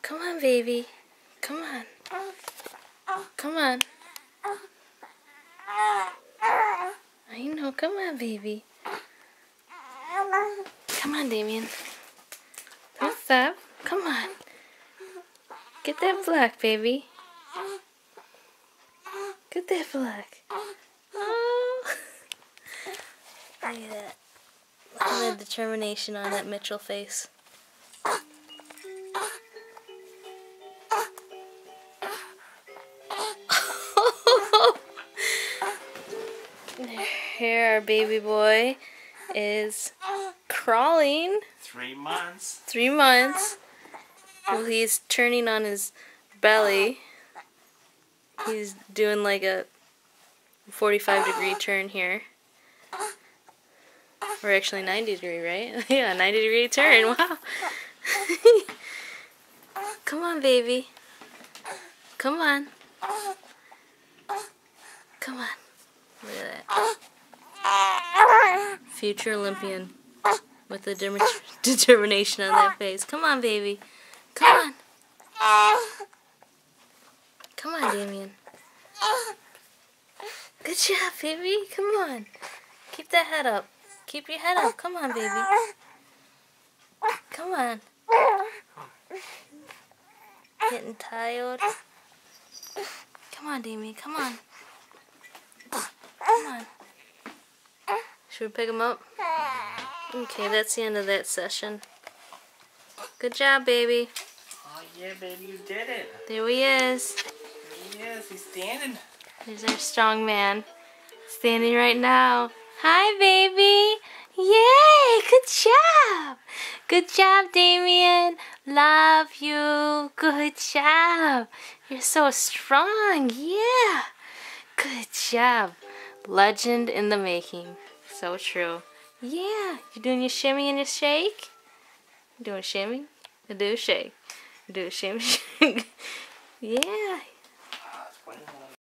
Come on, baby. Come on. Come on. I know. Come on, baby. Come on, Damien. Don't stop. Come on. Get that black, baby. Get that black. Oh. Look at that. Look at the determination on that Mitchell face. Here our baby boy is crawling. 3 months. 3 months. Well, he's turning on his belly. He's doing like a 45-degree turn here. Or actually 90-degree, right? Yeah, 90-degree turn. Wow. Come on, baby. Come on. Come on. Look at that. Future Olympian with the determination on that face. Come on, baby. Come on. Come on, Damien. Good job, baby. Come on. Keep that head up. Keep your head up. Come on, baby. Come on. Getting tired. Come on, Damien. Come on. Come on. Should we pick him up? Okay, that's the end of that session. Good job, baby. Oh yeah, baby, you did it. There he is. There he is. He's standing. There's our strong man. Standing right now. Hi, baby. Yay! Good job. Good job, Damien. Love you. Good job. You're so strong. Yeah. Good job. Legend in the making. So true. Yeah. You doing your shimmy and your shake? You doing a shimmy? You do a shake. You do a shimmy. Yeah.